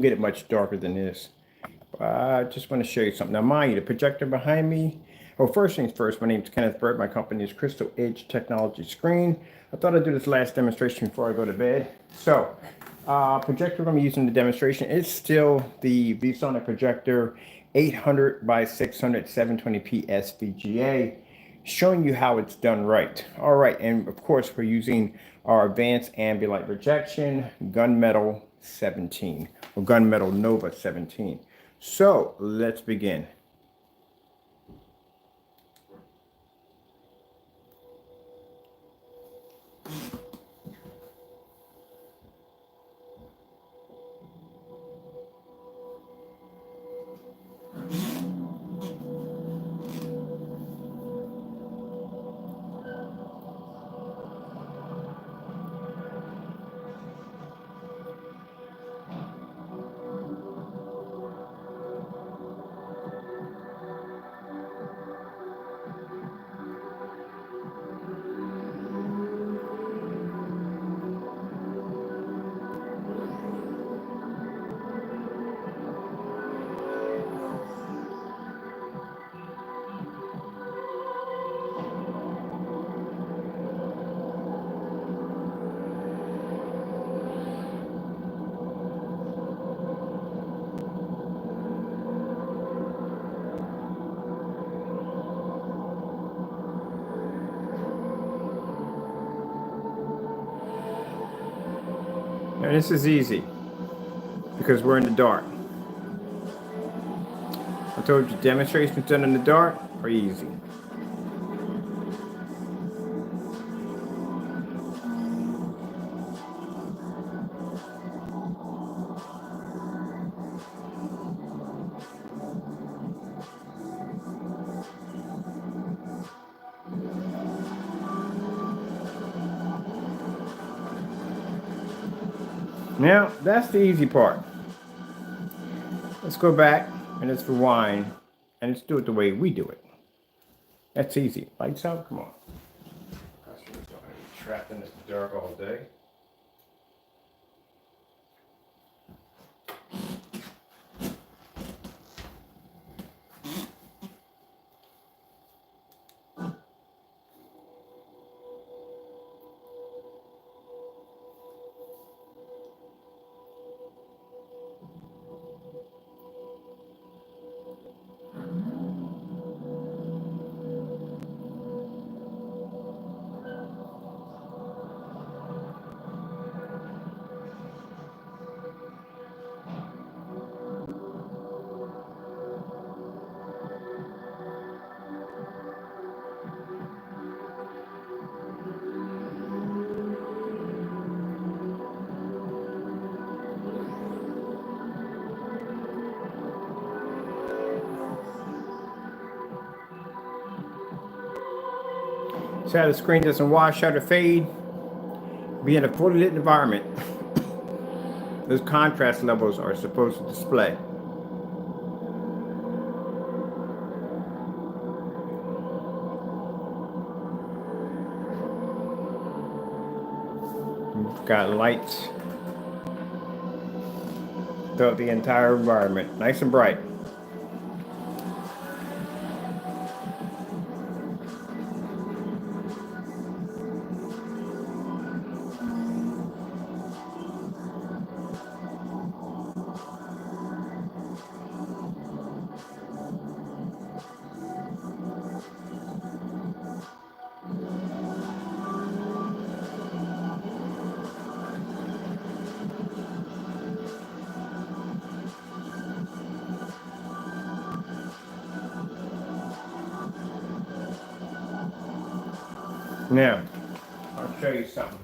get it much darker than this. I just want to show you something. Now, mind you, the projector behind me. Oh, first things first, my name is Kenneth Bird. My company is Crystal Edge Technology Screen. I thought I'd do this last demonstration before I go to bed. So, projector I'm using in the demonstration is still the VSonic projector 800 by 600 720p SVGA, showing you how it's done right. All right, and of course, we're using our advanced ambient projection gunmetal 17 or gunmetal Nova 17. So let's begin. Now this is easy because we're in the dark. I told you demonstrations done in the dark are easy. Now that's the easy part. Let's go back and let's rewind and let's do it the way we do it. That's easy. Lights out, come on. Customers don't want to be trapped in this dark all day. So how the screen doesn't wash out or fade. Be in a fully lit environment. Those contrast levels are supposed to display. We've got lights throughout the entire environment, nice and bright. Now, I'll show you something.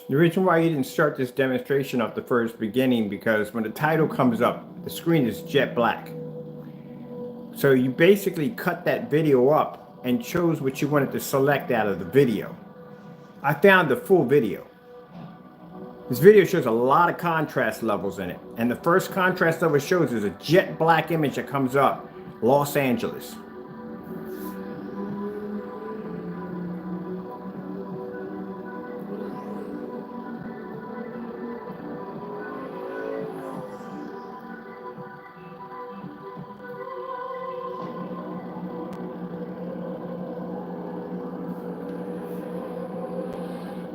The reason why you didn't start this demonstration off the first beginning, because when the title comes up, the screen is jet black. So you basically cut that video up and chose what you wanted to select out of the video. I found the full video. This video shows a lot of contrast levels in it. And the first contrast level it shows is a jet black image that comes up, Los Angeles.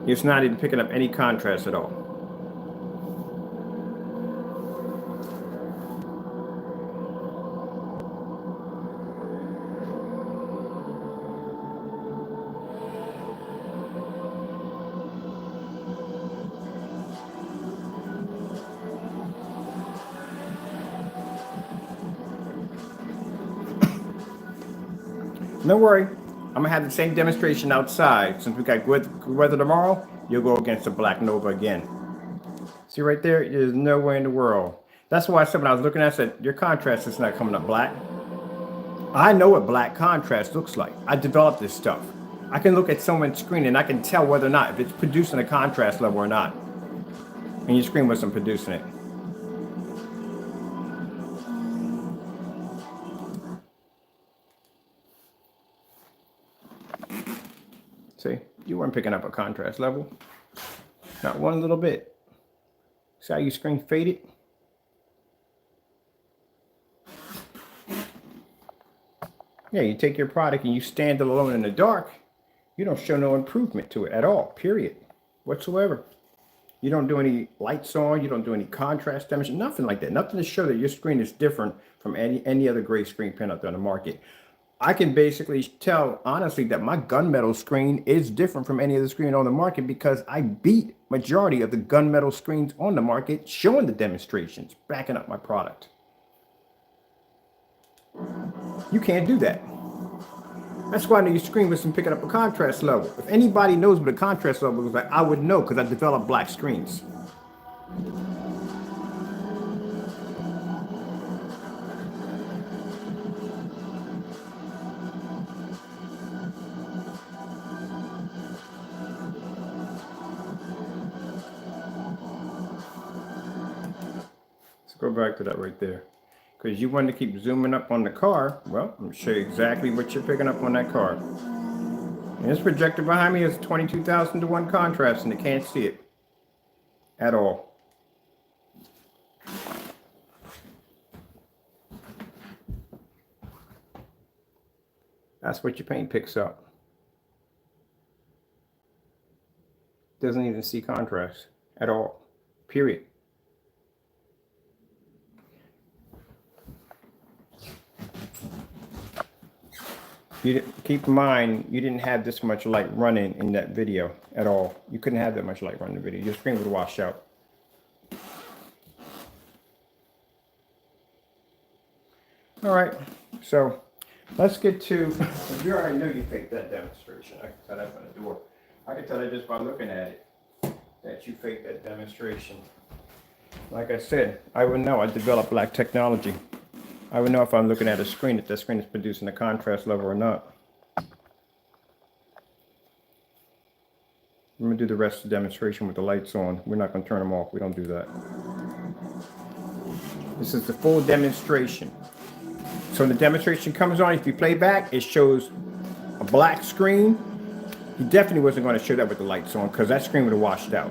It's not even picking up any contrast at all. Don't worry, I'm gonna have the same demonstration outside. Since we got good weather tomorrow, you'll go against the Black Nova again. See right there, there's nowhere in the world. That's why I said when I was looking at it, I said, your contrast is not coming up black. I know what black contrast looks like. I developed this stuff. I can look at someone's screen and I can tell whether or not if it's producing a contrast level or not. And your screen wasn't producing it. See, you weren't picking up a contrast level. Not one little bit. See how your screen faded? Yeah, you take your product and you stand it alone in the dark, you don't show no improvement to it at all, period, whatsoever. You don't do any lights on, you don't do any contrast damage, nothing like that. Nothing to show that your screen is different from any other gray screen pen out there on the market. I can basically tell, honestly, that my gunmetal screen is different from any other screen on the market because I beat majority of the gunmetal screens on the market showing the demonstrations, backing up my product. You can't do that. That's why I know your screen wasn't picking up a contrast level. If anybody knows what a contrast level is like, I would know because I developed black screens. Let's go back to that right there. Because you want to keep zooming up on the car, well, I'm going to show you exactly what you're picking up on that car. And this projector behind me is 22,000 to 1 contrast, and you can't see it at all. That's what your paint picks up. Doesn't even see contrast at all, period. Keep in mind, you didn't have this much light running in that video at all. You couldn't have that much light running in the video. Your screen would wash out. All right, so let's get to, you already know you faked that demonstration. I can tell that from the door. I can tell that just by looking at it, that you faked that demonstration. Like I said, I would know. I developed black technology. I would know if I'm looking at a screen if that screen is producing a contrast level or not. I'm going to do the rest of the demonstration with the lights on. We're not going to turn them off. We don't do that. This is the full demonstration. So when the demonstration comes on, if you play back, it shows a black screen. He definitely wasn't going to show that with the lights on because that screen would have washed out.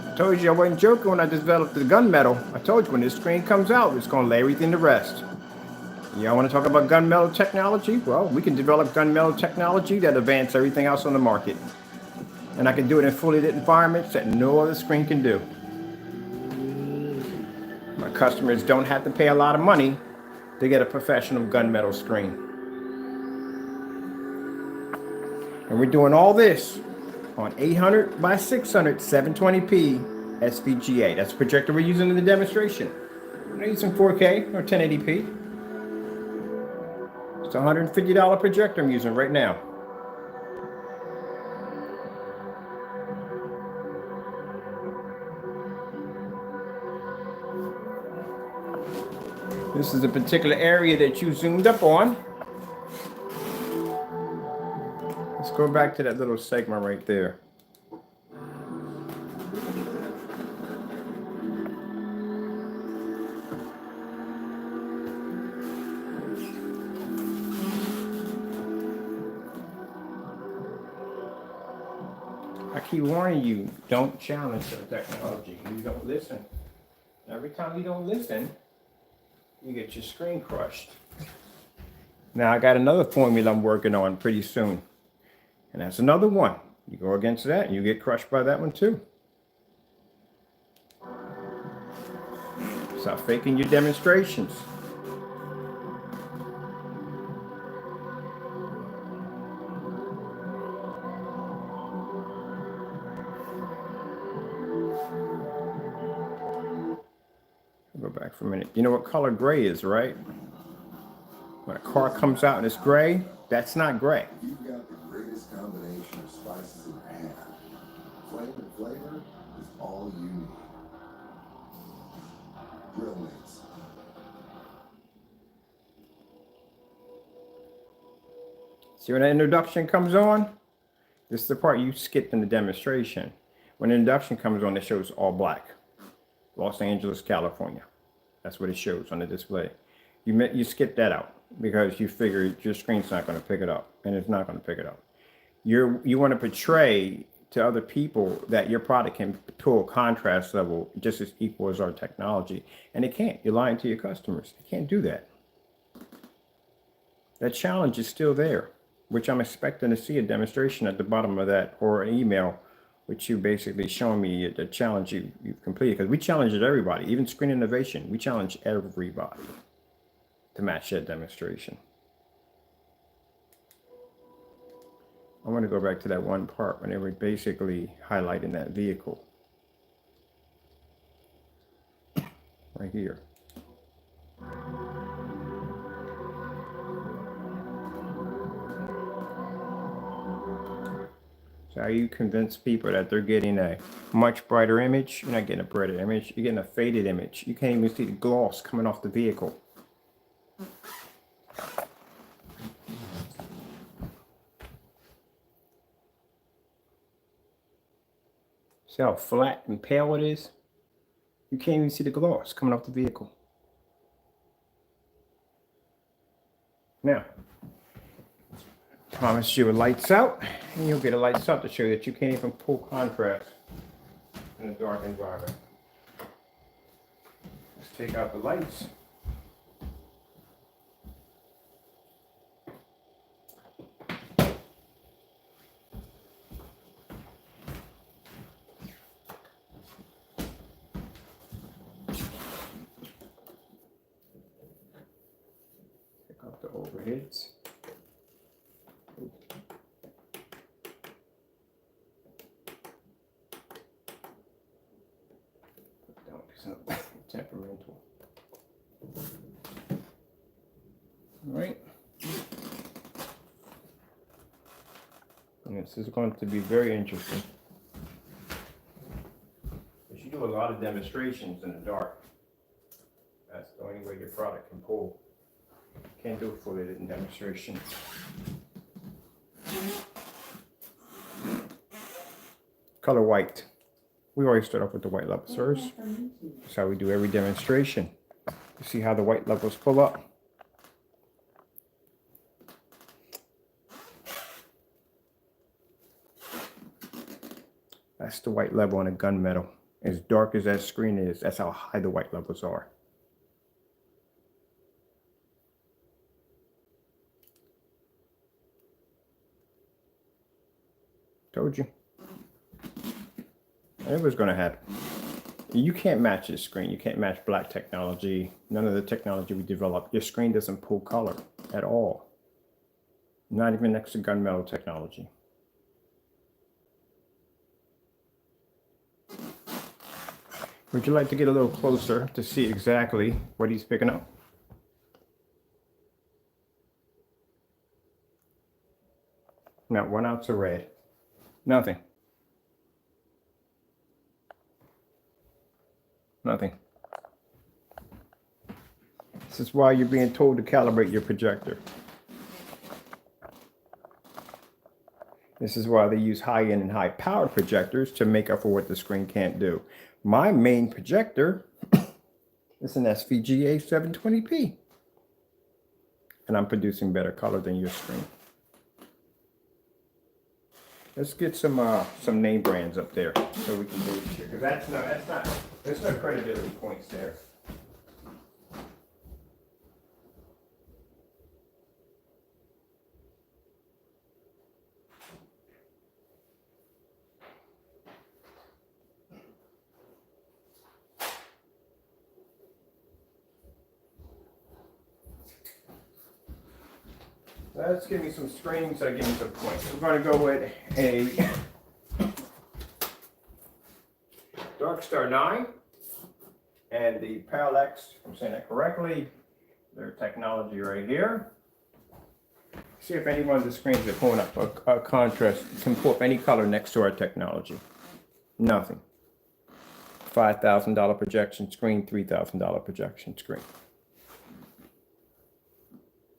I told you I wasn't joking when I developed the gunmetal. I told you when this screen comes out, it's going to lay everything to rest. Y'all want to talk about gunmetal technology? Well, we can develop gunmetal technology that advances everything else on the market. And I can do it in fully lit environments that no other screen can do. My customers don't have to pay a lot of money to get a professional gunmetal screen. And we're doing all this on 800 by 600 720p SVGA. That's the projector we're using in the demonstration. We're not using 4K or 1080p. It's a $150 projector I'm using right now. This is a particular area that you zoomed up on. Let's go back to that little segment right there. I keep warning you, don't challenge the technology. You don't listen. Every time you don't listen, you get your screen crushed. Now I got another formula I'm working on pretty soon. And that's another one. You go against that and you get crushed by that one too. Stop faking your demonstrations. I'll go back for a minute. You know what color gray is, right? When a car comes out and it's gray, that's not gray. You've got the greatest combination of spices in hand. Flavor is all you need. Grill mates. See when the introduction comes on? This is the part you skipped in the demonstration. When the introduction comes on, it shows all black. Los Angeles, California. That's what it shows on the display. You skip that out because you figure your screen's not going to pick it up, and it's not going to pick it up. You want to portray to other people that your product can pull a contrast level just as equal as our technology, and it can't. You're lying to your customers. You can't do that. That challenge is still there, which I'm expecting to see a demonstration at the bottom of that, or an email which you basically showing me the challenge you've completed, because we challenged everybody, even Screen Innovation. We challenge everybody to match that demonstration. I want to go back to that one part when they were basically highlighting that vehicle right here. So how you convince people that they're getting a much brighter image? You're not getting a brighter image. You're getting a faded image. You can't even see the gloss coming off the vehicle. See how flat and pale it is? You can't even see the gloss coming off the vehicle. Now, promise you a lights out, and you'll get a lights out to show you that you can't even pull contrast in a dark environment. Let's take out the lights. Take out the overheads. Temperamental. All right. And this is going to be very interesting. Because you do a lot of demonstrations in the dark. That's the only way your product can pull. Can't do it fully in demonstration. Color white. We always start off with the white levels first. That's how we do every demonstration. You see how the white levels pull up? That's the white level on a gunmetal. As dark as that screen is, that's how high the white levels are. Told you. It was going to happen. You can't match this screen. You can't match black technology. None of the technology we developed. Your screen doesn't pull color at all. Not even next to gunmetal technology. Would you like to get a little closer to see exactly what he's picking up? Not 1 ounce of red. Nothing. Nothing. This is why you're being told to calibrate your projector. This is why they use high-end and high-powered projectors to make up for what the screen can't do. My main projector is an SVGA 720p. And I'm producing better color than your screen. Let's get some name brands up there so we can move here. Because there's no credibility points there. Let's give me some screens that give me some points. We're going to go with a Dark Star 9 and the Parallax, if I'm saying that correctly, their technology right here. See if any one of the screens are pulling up a contrast, can pull up any color next to our technology. Nothing. $5,000 projection screen, $3,000 projection screen.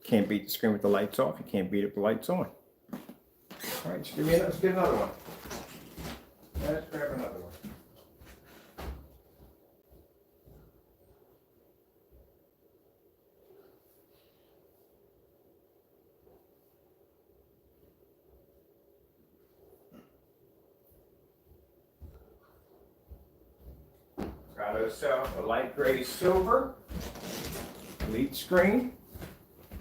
Can't beat the screen with the lights off. You can't beat it with the lights on. All right, let's get another one. Let's grab another one. Got ourselves a light gray silver elite screen.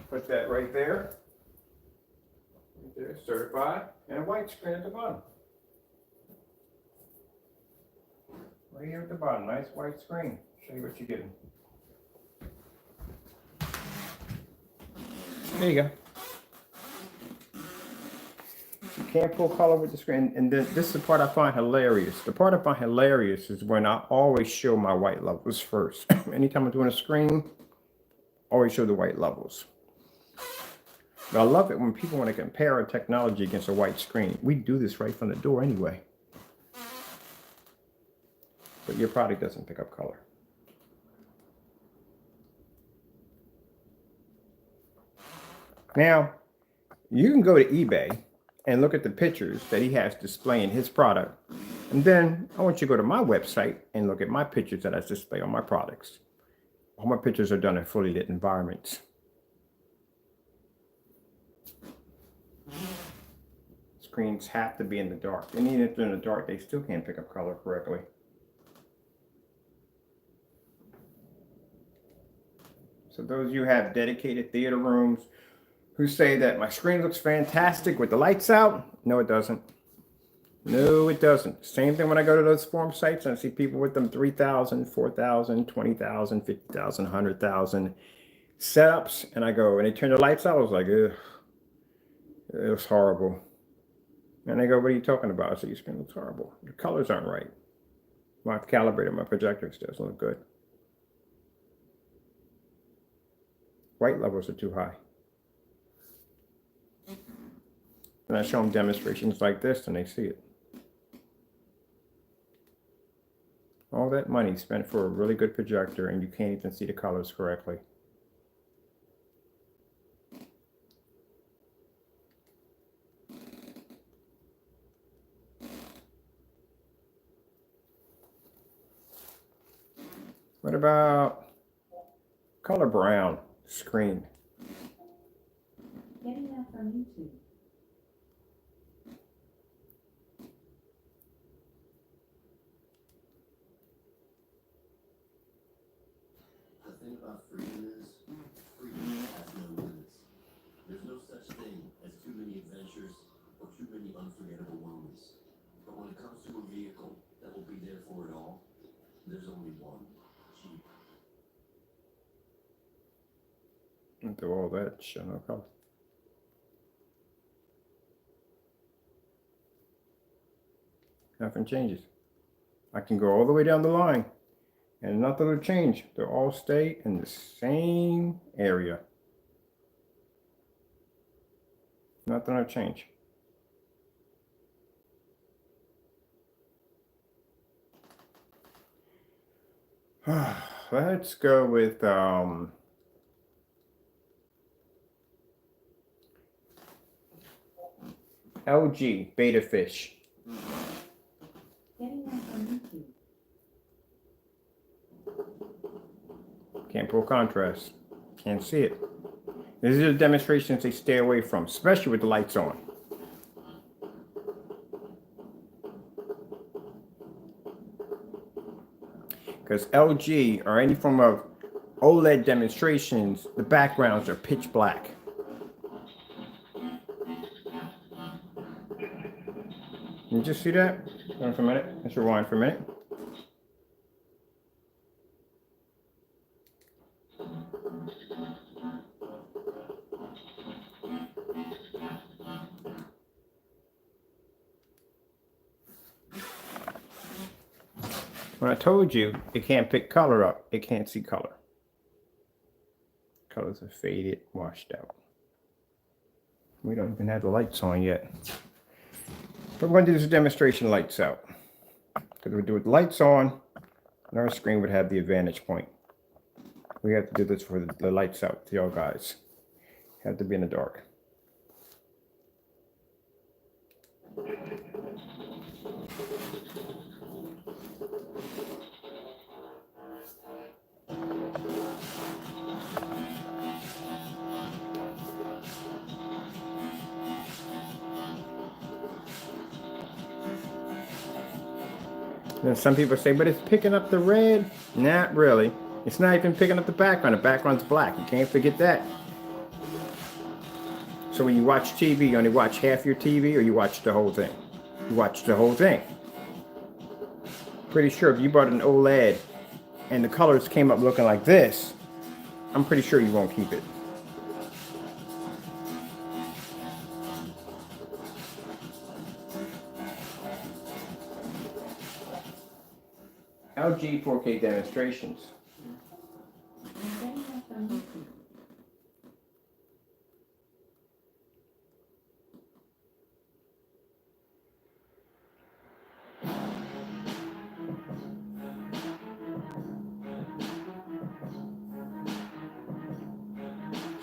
Put that right there. Right there, certified. And a white screen at the bottom. Right here at the bottom, nice white screen. Show you what you're getting. There you go. You can't pull color with the screen. And then this is the part I find hilarious. The part I find hilarious is when I always show my white levels first. Anytime I'm doing a screen, always show the white levels. But I love it when people want to compare our technology against a white screen. We do this right from the door anyway. But your product doesn't pick up color. Now, you can go to eBay and look at the pictures that he has displaying his product. And then I want you to go to my website and look at my pictures that I display on my products. All my pictures are done in fully lit environments. Screens have to be in the dark. And even if they're in the dark, they still can't pick up color correctly. So those of you who have dedicated theater rooms who say that my screen looks fantastic with the lights out, no it doesn't. No it doesn't. Same thing when I go to those forum sites and I see people with them 3,000, 4,000, 20,000, 50,000, 100,000 setups, and I go and they turn the lights out. I was like, ugh, it was horrible. And they go, what are you talking about? I said, your screen looks horrible. The colors aren't right. Well, I've calibrated my projector, still doesn't look good. White levels are too high. And I show them demonstrations like this and they see it. All that money spent for a really good projector and you can't even see the colors correctly. What about color brown screen? Getting that from YouTube. The thing about freedom is, freedom has no limits. There's no such thing as too many adventures or too many unforgettable moments. But when it comes to a vehicle that will be there for it all, There's only one. Cheap. And do all that, show no color. Nothing changes. I can go all the way down the line and nothing will change. They'll all stay in the same area. Nothing will change. Let's go with LG Beta Fish. Can't pull contrast. Can't see it. These are the demonstrations they stay away from, especially with the lights on. Because LG or any form of OLED demonstrations, the backgrounds are pitch black. You just see that? Hold on for a minute. Let's rewind for a minute. When I told you it can't pick color up, it can't see color. Colors are faded, washed out. We don't even have the lights on yet. But we're going to do this demonstration lights out. Because we do it lights on, and our screen would have the advantage point. We have to do this for the lights out to y'all guys. Have to be in the dark. Then some people say, but it's picking up the red. Not really. It's not even picking up the background. The background's black. You can't forget that. So when you watch TV, you only watch half your TV or you watch the whole thing? You watch the whole thing. Pretty sure if you bought an OLED and the colors came up looking like this, I'm pretty sure you won't keep it. LG 4K demonstrations.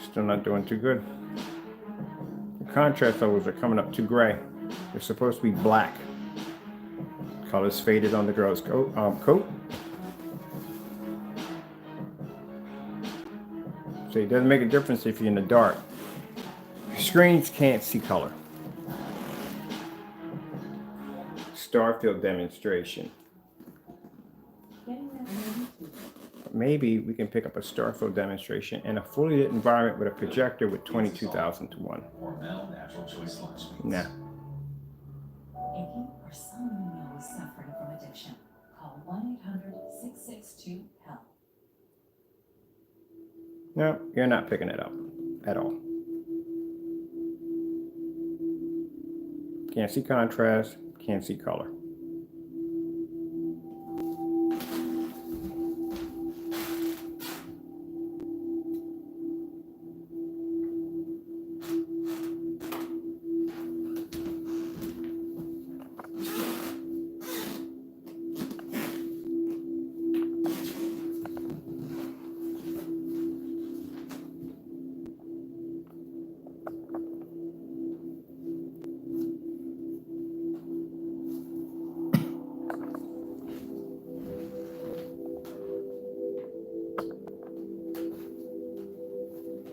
Still not doing too good. The contrast levels are coming up too gray. They're supposed to be black. Colors faded on the girl's coat. So it doesn't make a difference if you're in the dark. Screens can't see color. Starfield demonstration. Maybe we can pick up a Starfield demonstration in a fully lit environment with a projector with 22,000 to 1. Nah. If you or someone you know is suffering from addiction, call 1-800-662-HELP. No, you're not picking it up at all. Can't see contrast, can't see color.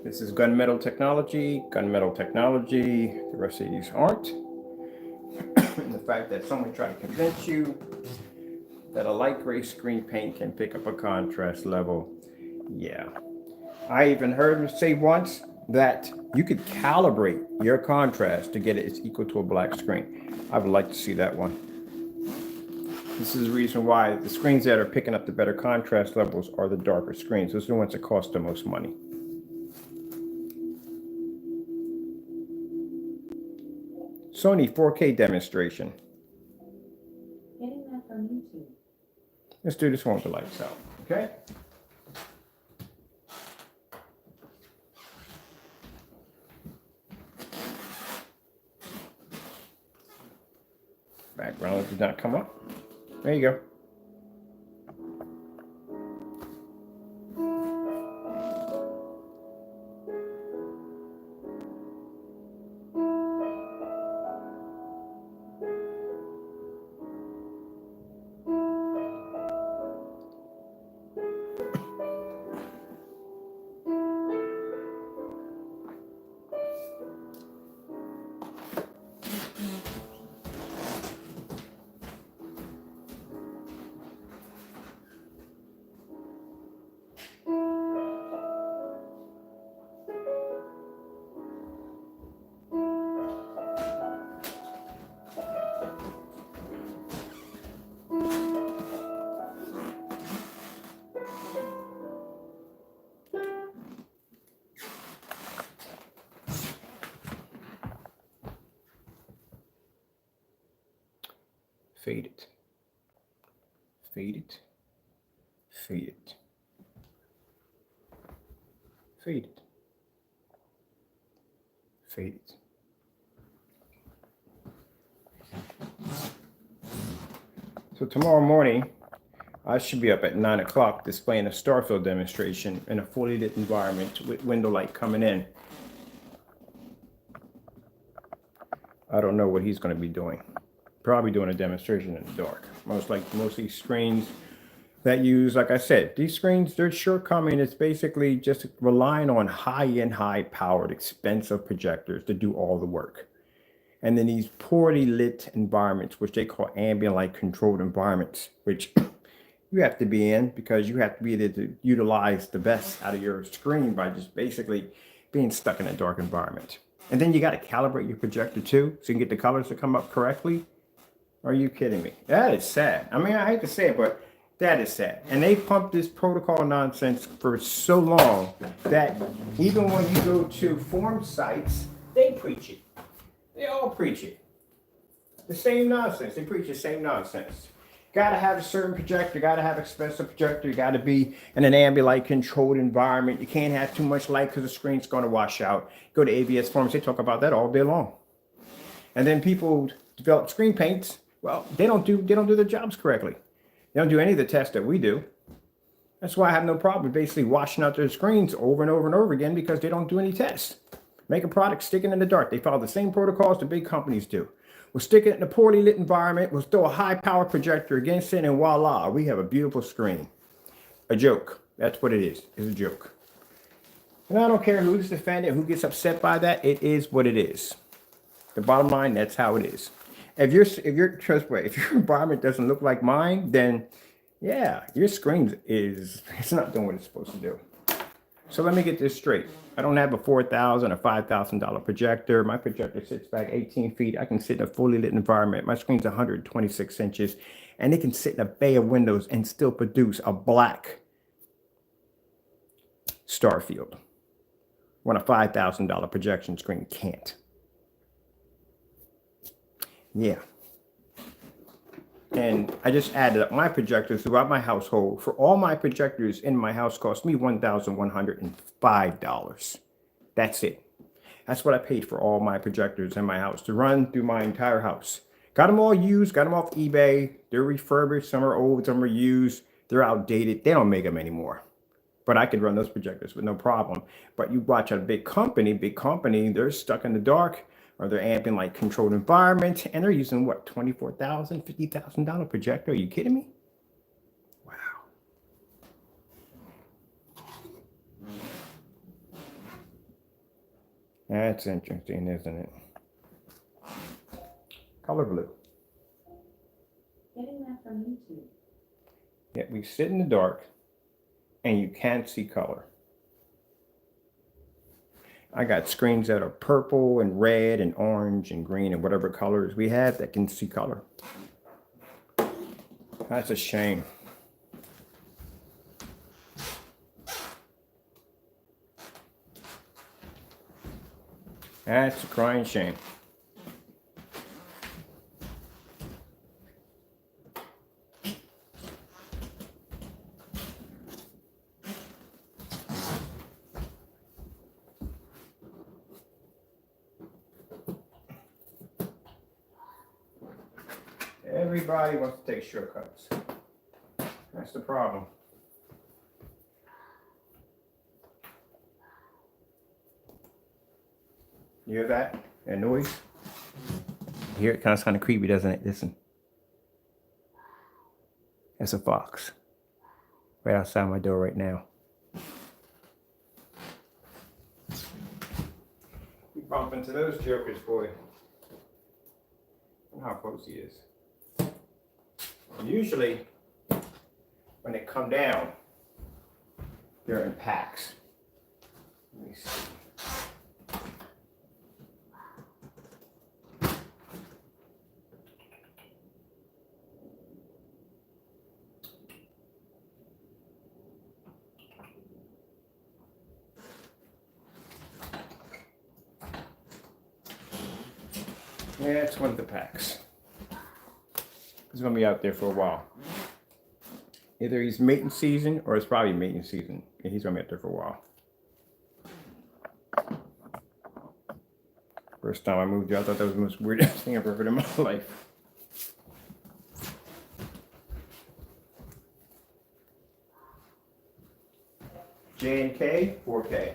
This is gunmetal technology, The rest of these aren't. And the fact that someone tried to convince you that a light gray screen paint can pick up a contrast level. Yeah. I even heard him say once that you could calibrate your contrast to get it equal to a black screen. I would like to see that one. This is the reason why the screens that are picking up the better contrast levels are the darker screens. Those are the ones that cost the most money. Sony 4K demonstration. Getting that from YouTube. Let's do this one with the lights out, okay? Background did not come up. There you go. Fade it. Fade it. Fade it. Fade it. Fade it. So tomorrow morning, I should be up at 9 o'clock displaying a Starfield demonstration in a fully lit environment with window light coming in. I don't know what he's going to be doing. Probably doing a demonstration in the dark. Most of these screens that use, like I said, these screens, their shortcoming is basically just relying on high-end, high-powered, expensive projectors to do all the work. And then these poorly lit environments, which they call ambient light controlled environments, which you have to be in because you have to be able to utilize the best out of your screen by just basically being stuck in a dark environment. And then you got to calibrate your projector too, so you can get the colors to come up correctly. Are you kidding me? That is sad. I mean, I hate to say it, but that is sad. And they pumped this protocol nonsense for so long that even when you go to forum sites, they preach it. They all preach it. The same nonsense. They preach the same nonsense. Got to have a certain projector. Got to have expensive projector. You got to be in an ambient light controlled environment. You can't have too much light because the screen's going to wash out. Go to AVS forums. They talk about that all day long. And then people develop screen paints. Well, they don't do their jobs correctly. They don't do any of the tests that we do. That's why I have no problem basically washing out their screens over and over and over again because they don't do any tests. Make a product, stick it in the dark. They follow the same protocols the big companies do. We'll stick it in a poorly lit environment. We'll throw a high power projector against it and voila, we have a beautiful screen. A joke. That's what it is. It's a joke. And I don't care who's offended, who gets upset by that. It is what it is. The bottom line, that's how it is. If your environment doesn't look like mine, then yeah, your screen it's not doing what it's supposed to do. So let me get this straight. I don't have a $4,000 or $5,000 projector. My projector sits back 18 feet. I can sit in a fully lit environment. My screen's 126 inches, and it can sit in a bay of windows and still produce a black Starfield when a $5,000 projection screen can't. Yeah. And I just added up my projectors throughout my household. For all my projectors in my house cost me $1,105. That's it. That's what I paid for all my projectors in my house to run through my entire house. Got them all used, got them off eBay. They're refurbished. Some are old, some are used. They're outdated. They don't make them anymore. But I could run those projectors with no problem. But you watch a big company, they're stuck in the dark. Or they're ambient light controlled environment, and they're using what, $24,000, $50,000 projector? Are you kidding me? Wow. That's interesting, isn't it? Color blue. Getting that from YouTube. Yeah, we sit in the dark, and you can't see color. I got screens that are purple and red and orange and green and whatever colors we have that can see color. That's a shame. That's a crying shame. Everybody wants to take shortcuts. That's the problem. You hear that? That noise? You hear it? Kind of creepy, doesn't it? Listen. That's a fox. Right outside my door right now. We bump into those jokers, boy. Look how close he is. Usually, when they come down, they're in packs. Let me see. Yeah, it's one of the packs. He's gonna be out there for a while. Either he's mating season or it's probably mating season. And he's gonna be out there for a while. First time I moved here, I thought that was the most weirdest thing I've ever heard in my life. J and K, 4K.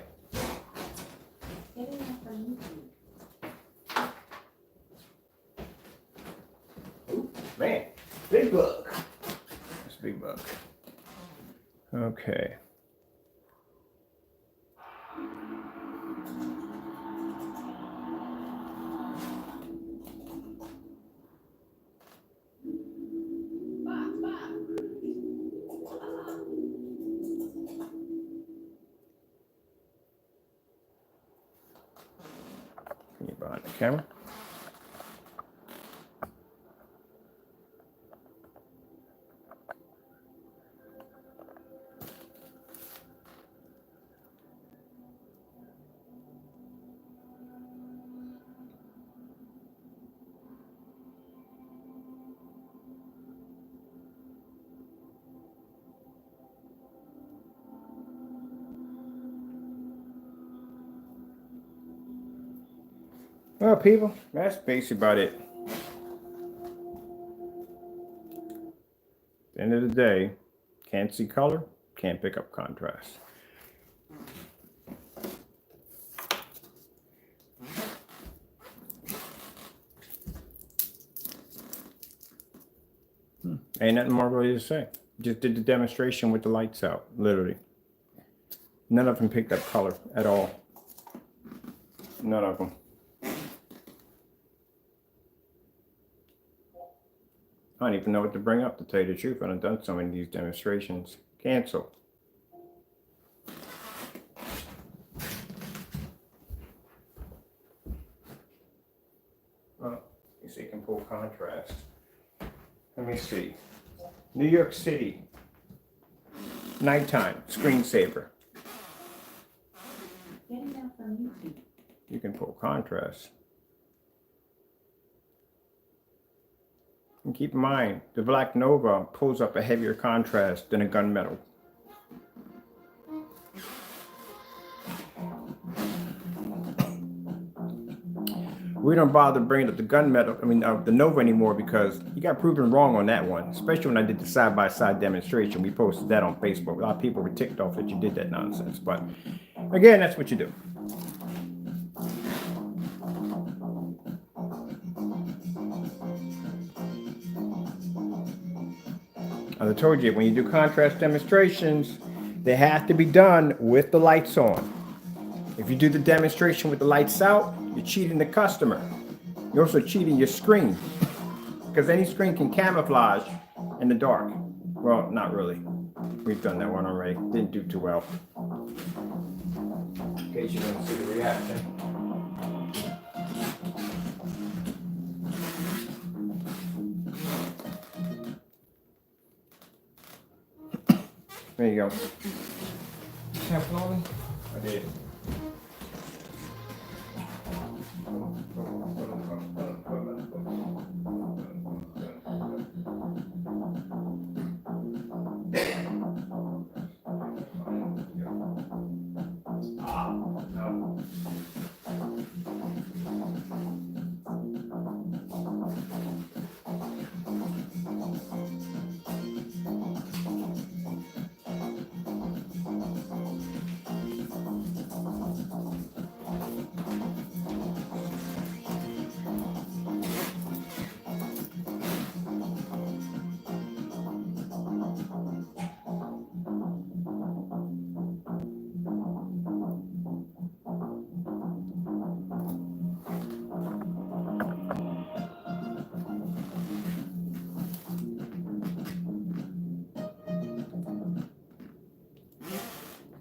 Man, big bug. That's a big bug. Okay. Can you behind the camera? Well, people, that's basically about it. At the end of the day, can't see color, can't pick up contrast. Ain't nothing more really to say. Just did the demonstration with the lights out, literally. None of them picked up color at all. None of them. I don't even know what to bring up, to tell you the truth. I've done so many of these demonstrations. Cancel. Well, you see, you can pull contrast. Let me see. New York City. Nighttime. Screensaver. You can pull contrast. And keep in mind, the Black Nova pulls up a heavier contrast than a gunmetal. We don't bother bringing up the gunmetal, the Nova anymore, because you got proven wrong on that one. Especially when I did the side-by-side demonstration. We posted that on Facebook. A lot of people were ticked off that you did that nonsense. But again, that's what you do. As I told you, when you do contrast demonstrations, they have to be done with the lights on. If you do the demonstration with the lights out, you're cheating the customer. You're also cheating your screen, because any screen can camouflage in the dark. Well, not really. We've done that one already. Didn't do too well. In case you want to see the reaction. There you go. Sample only? I did.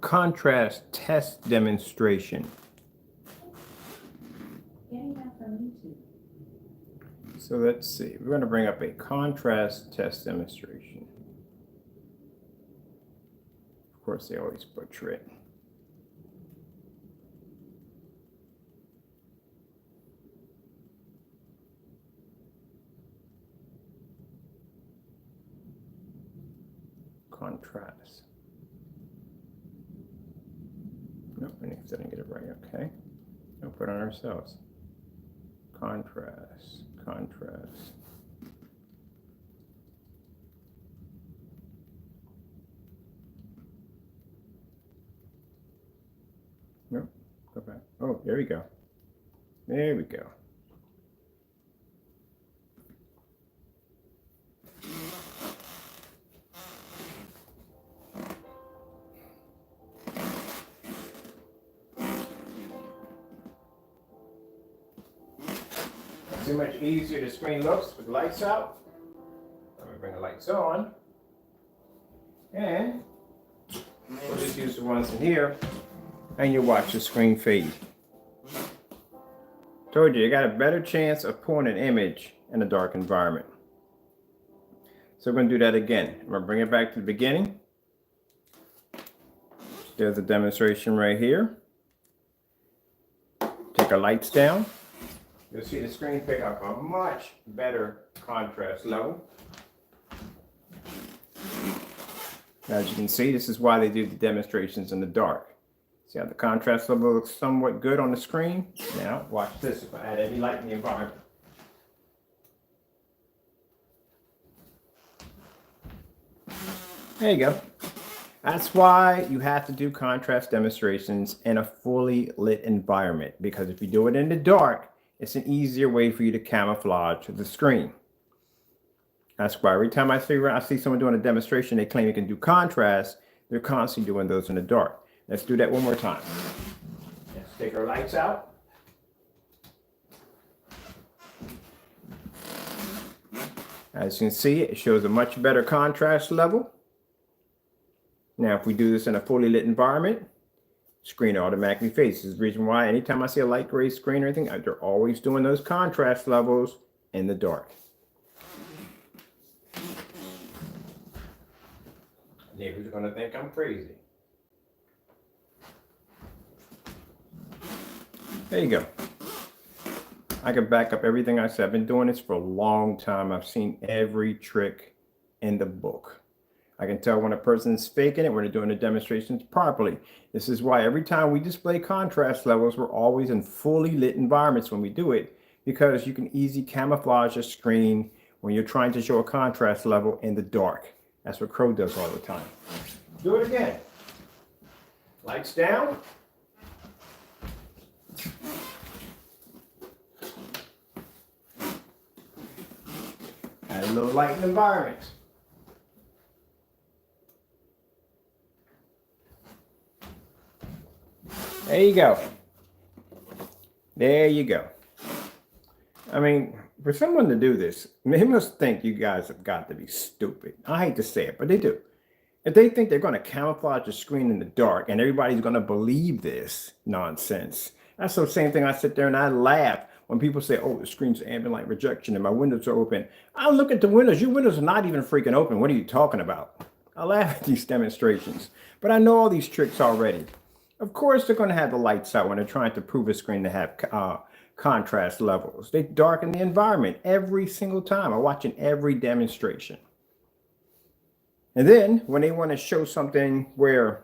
Contrast test demonstration. Getting that from YouTube. So let's see. We're going to bring up a contrast test demonstration. Of course, they always butcher it. Contrast. Nope, I didn't get it right. Okay. We'll put it on ourselves. Contrast. Contrast. Nope. Go back. Oh, there we go. There we go. See how much easier the screen looks with the lights out. Let me bring the lights on. And we'll just use the ones in here. And you watch the screen fade. Told you got a better chance of pulling an image in a dark environment. So we're going to do that again. I'm going to bring it back to the beginning. There's a demonstration right here. Take our lights down. You'll see the screen pick up a much better contrast level. As you can see, this is why they do the demonstrations in the dark. See how the contrast level looks somewhat good on the screen? Now, watch this if I add any light in the environment. There you go. That's why you have to do contrast demonstrations in a fully lit environment, because if you do it in the dark, it's an easier way for you to camouflage the screen. That's why every time I see someone doing a demonstration, they claim you can do contrast, they're constantly doing those in the dark. Let's do that one more time. Let's take our lights out. As you can see, it shows a much better contrast level. Now, if we do this in a fully lit environment, screen automatically fades. This is the reason why anytime I see a light gray screen or anything, they're always doing those contrast levels in the dark. Neighbors are going to think I'm crazy. There you go. I can back up everything I said. I've been doing this for a long time. I've seen every trick in the book. I can tell when a person's faking it, when they're doing the demonstrations properly. This is why every time we display contrast levels, we're always in fully lit environments when we do it, because you can easily camouflage a screen when you're trying to show a contrast level in the dark. That's what Crow does all the time. Do it again. Lights down. Add a little light in the environment. There you go. There you go. I mean, for someone to do this, they must think you guys have got to be stupid. I hate to say it, but they do. If they think they're going to camouflage the screen in the dark and everybody's going to believe this nonsense, that's the same thing. I sit there and I laugh when people say, oh, the screen's ambient light rejection and my windows are open. I look at the windows. Your windows are not even freaking open. What are you talking about? I laugh at these demonstrations, but I know all these tricks already. Of course, they're going to have the lights out when they're trying to prove a screen to have contrast levels. They darken the environment every single time. I watch in every demonstration. And then when they want to show something where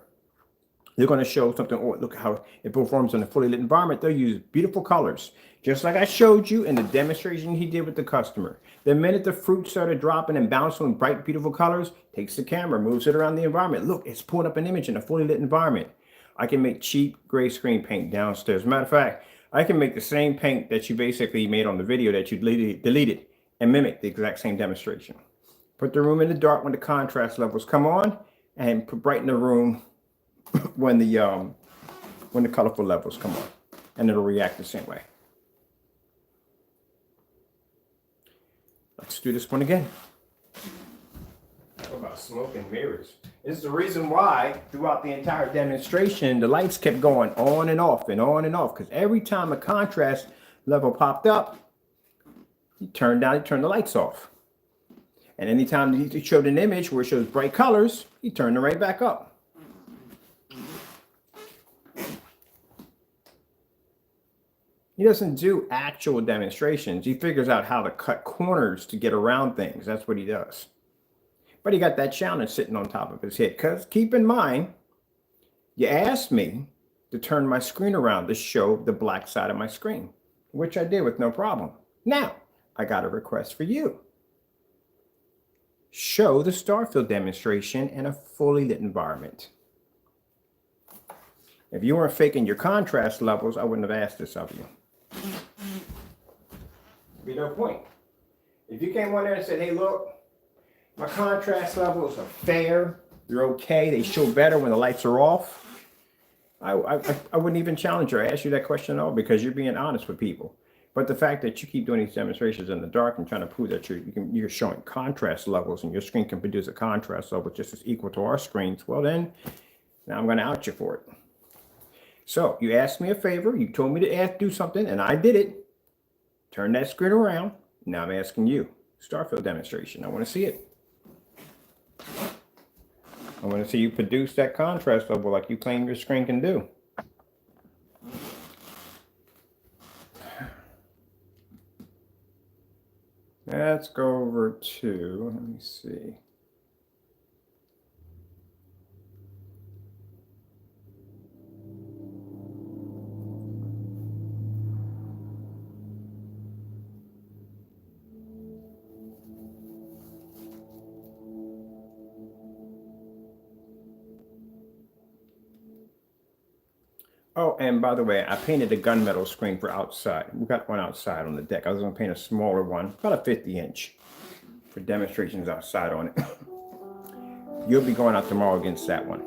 they're going to show something, oh, look how it performs in a fully lit environment, they'll use beautiful colors, just like I showed you in the demonstration he did with the customer. The minute the fruit started dropping and bouncing with bright, beautiful colors, takes the camera, moves it around the environment. Look, it's pulling up an image in a fully lit environment. I can make cheap gray screen paint downstairs. Matter of fact, I can make the same paint that you basically made on the video that you deleted and mimic the exact same demonstration. Put the room in the dark when the contrast levels come on, and brighten the room when the colorful levels come on, and it'll react the same way. Let's do this one again. Talk about smoke and mirrors. This is the reason why throughout the entire demonstration, the lights kept going on and off and on and off, because every time a contrast level popped up, he turned the lights off. And anytime he showed an image where it shows bright colors, he turned it right back up. He doesn't do actual demonstrations. He figures out how to cut corners to get around things. That's what he does. But he got that challenge sitting on top of his head. Because keep in mind, you asked me to turn my screen around to show the black side of my screen, which I did with no problem. Now, I got a request for you. Show the Starfield demonstration in a fully lit environment. If you weren't faking your contrast levels, I wouldn't have asked this of you. Be no point. If you came on there and said, hey, look, my contrast levels are fair, they're okay, they show better when the lights are off, I wouldn't even challenge you or ask you that question at all, because you're being honest with people. But the fact that you keep doing these demonstrations in the dark and trying to prove that you're showing contrast levels and your screen can produce a contrast level just as equal to our screens, well then, now I'm going to out you for it. So you asked me a favor, you told me to do something, and I did it. Turn that screen around. Now I'm asking you, Starfield demonstration. I want to see it. I want to see you produce that contrast level like you claim your screen can do. Let's go over to, let me see. Oh, and by the way, I painted a gunmetal screen for outside. We got one outside on the deck. I was going to paint a smaller one, about a 50-inch, for demonstrations outside on it. You'll be going out tomorrow against that one.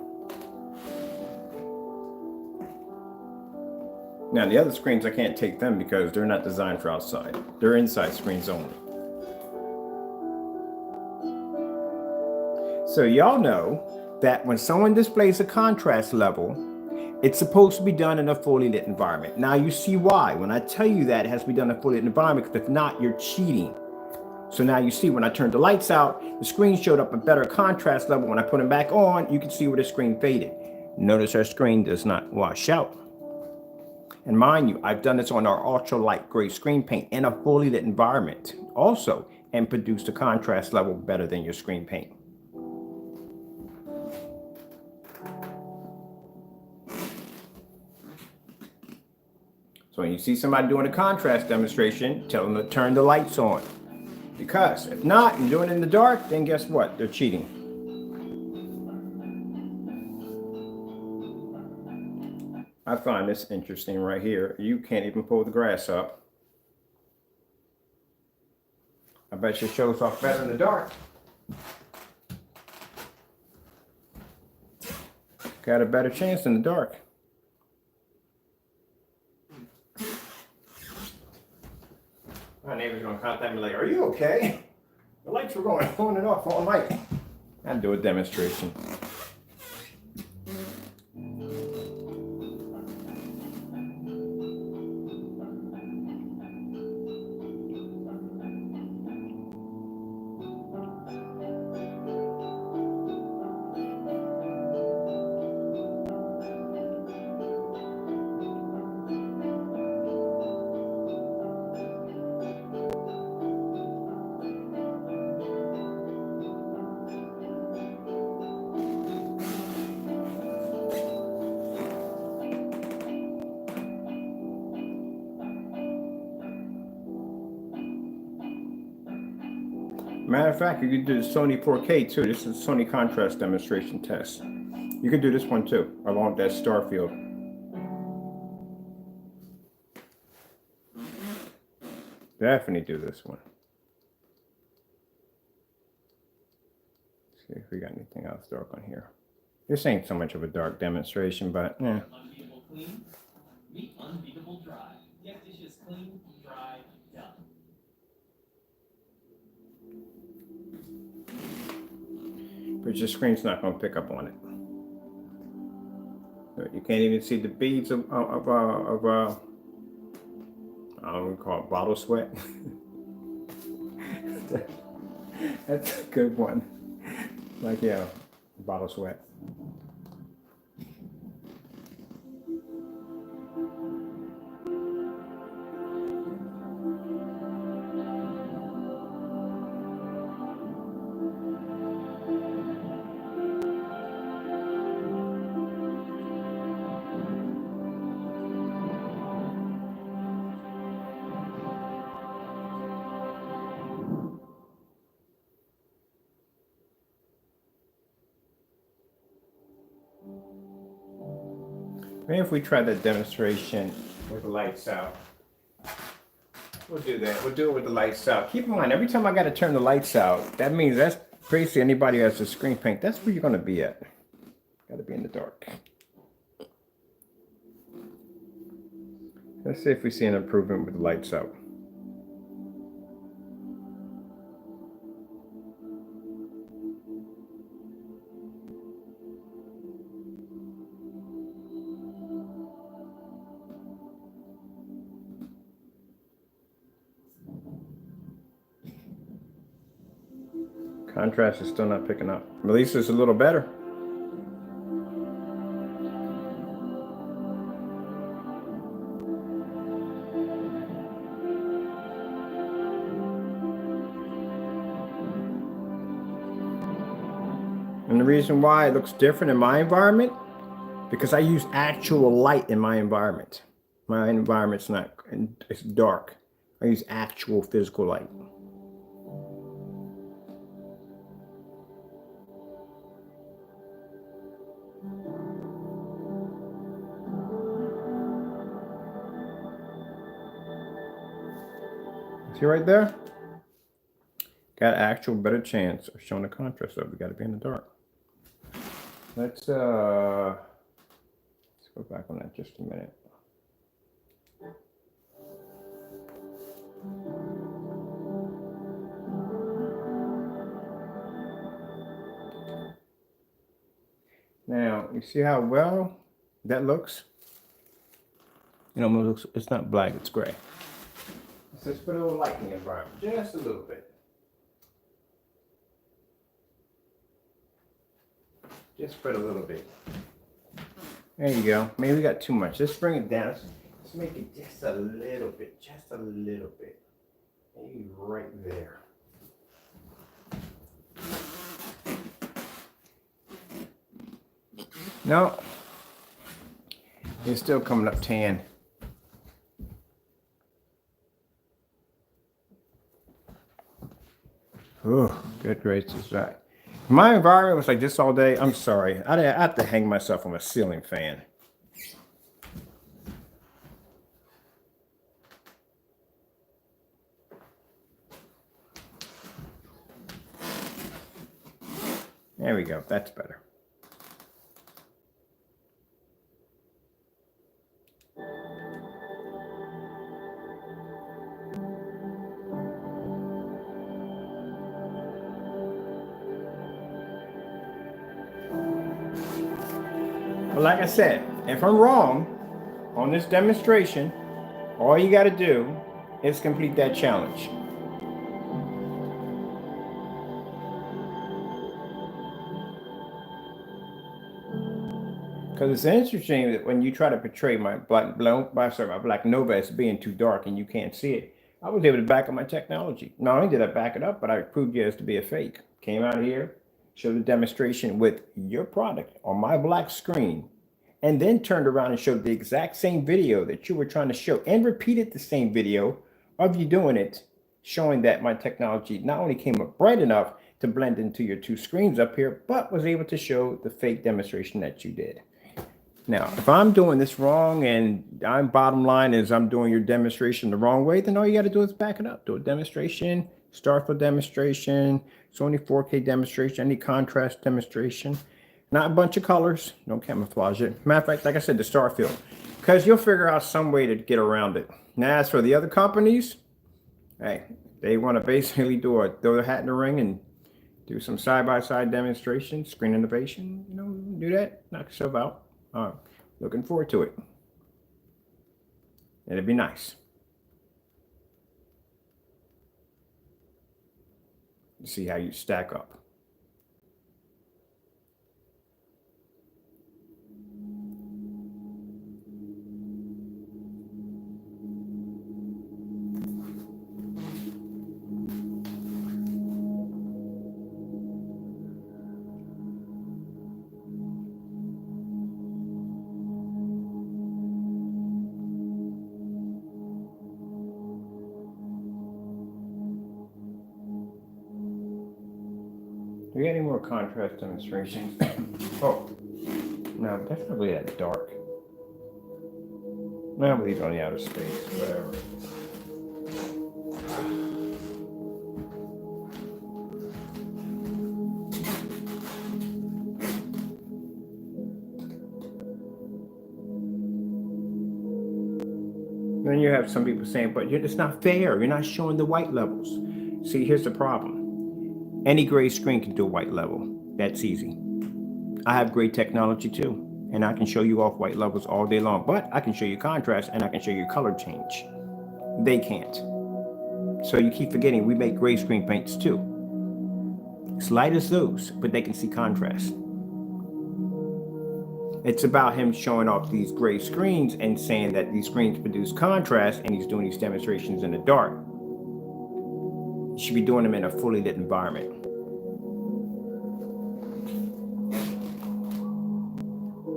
Now, the other screens, I can't take them because they're not designed for outside. They're inside screens only. So y'all know that when someone displays a contrast level, it's supposed to be done in a fully lit environment. Now you see why. When I tell you that it has to be done in a fully lit environment, because if not, you're cheating. So now you see when I turned the lights out, the screen showed up a better contrast level. When I put them back on, you can see where the screen faded. Notice our screen does not wash out. And mind you, I've done this on our ultra light gray screen paint in a fully lit environment also, and produced a contrast level better than your screen paint. So when you see somebody doing a contrast demonstration, tell them to turn the lights on. Because if not, and doing it in the dark, then guess what? They're cheating. I find this interesting right here. You can't even pull the grass up. I bet you it shows off better in the dark. Got a better chance in the dark. My neighbor's gonna contact me like, are you okay? The lights were going on and off all night. I'd do a demonstration. Matter of fact, you could do the Sony 4K too. This is a Sony contrast demonstration test. You could do this one too, along with that star field. Definitely do this one. See if we got anything else dark on here. This ain't so much of a dark demonstration, but yeah. Unbeatable clean, meet unbeatable dry. Get dishes clean, dry, done. But your screen's not going to pick up on it. You can't even see the beads of I don't call it bottle sweat. That's a good one. Like, yeah, bottle sweat. Maybe if we try that demonstration with the lights out. We'll do that. We'll do it with the lights out. Keep in mind, every time I got to turn the lights out, that means that's basically anybody who has a screen paint. That's where you're going to be at. Got to be in the dark. Let's see if we see an improvement with the lights out. Contrast is still not picking up. At least it's a little better. And the reason why it looks different in my environment, because I use actual light in my environment. My environment's not, it's dark. I use actual physical light. See right there? Got actual better chance of showing the contrast of it. We got to be in the dark. Let's go back on that just a minute. Now, you see how well that looks? It almost looks, it's not black, it's gray. So let's put a little light in the environment, just a little bit. Just put a little bit. There you go. Maybe we got too much. Let's bring it down. Let's make it just a little bit. Just a little bit. Maybe right there. No. It's still coming up tan. Oh, good gracious. Right. My environment was like this all day. I'm sorry. I have to hang myself on a ceiling fan. There we go. That's better. But like I said, if I'm wrong on this demonstration, all you got to do is complete that challenge. Because it's interesting that when you try to portray my Black Nova as being too dark and you can't see it, I was able to back up my technology. Not only did I back it up, but I proved you as to be a fake. Came out here, showed a demonstration with your product on my black screen, and then turned around and showed the exact same video that you were trying to show and repeated the same video of you doing it showing that my technology not only came up bright enough to blend into your two screens up here, but was able to show the fake demonstration that you did. Now, if I'm doing this wrong and I'm bottom line is I'm doing your demonstration the wrong way, then all you got to do is back it up. Do a demonstration, Starfield demonstration, Sony 4K demonstration, any contrast demonstration. Not a bunch of colors, no camouflage it. Matter of fact, like I said, the Starfield, because you'll figure out some way to get around it. Now, as for the other companies, hey, they want to basically throw their hat in the ring and do some side-by-side demonstration, screen innovation, do that, knock yourself out. Looking forward to it. It'd be nice. See how you stack up. Do we get any more contrast demonstrations? Oh, no, that's not really that dark. No, I'll leave it on the outer space, whatever. Then you have some people saying, but it's not fair. You're not showing the white levels. See, here's the problem. Any gray screen can do a white level. That's easy. I have great technology too, and I can show you off white levels all day long, but I can show you contrast and I can show you color change. They can't. So you keep forgetting we make gray screen paints too. It's light as those, but they can see contrast. It's about him showing off these gray screens and saying that these screens produce contrast, and he's doing these demonstrations in the dark. You should be doing them in a fully lit environment.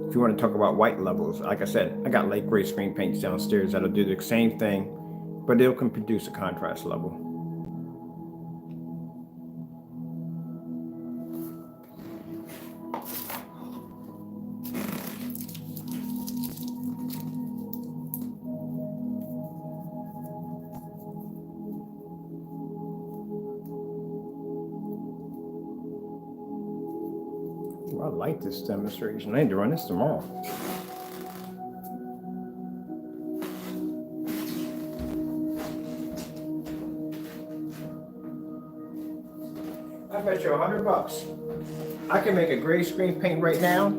If you want to talk about white levels, like I said, I got light gray screen paints downstairs that'll do the same thing, but they can produce a contrast level. I like this demonstration. I need to run this tomorrow. I bet you $100. I can make a gray screen paint right now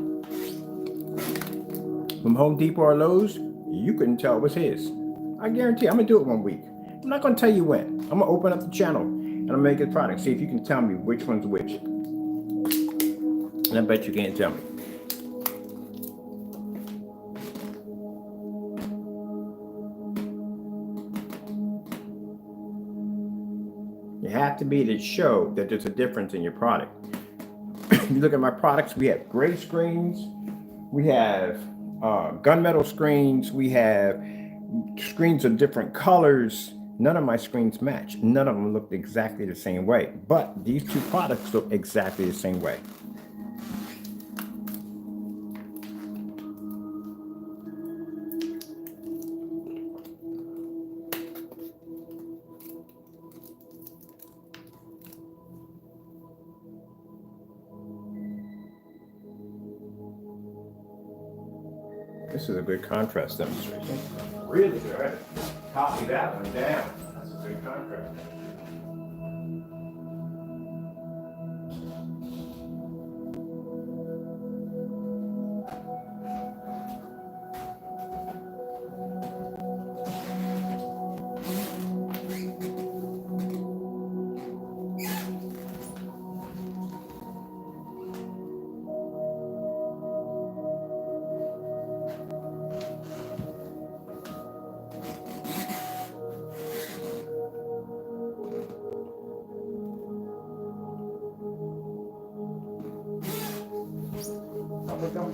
from Home Depot or Lowe's. You couldn't tell it was his. I guarantee I'm gonna do it one week. I'm not gonna tell you when. I'm gonna open up the channel and I'm gonna make a product. See if you can tell me which one's which. And I bet you can't tell me. You have to be to show that there's a difference in your product. If you look at my products, we have gray screens, we have gunmetal screens, we have screens of different colors. None of my screens match. None of them look exactly the same way. But these two products look exactly the same way. This is a good contrast demonstration. Really good. Copy that one down. That's a good contrast.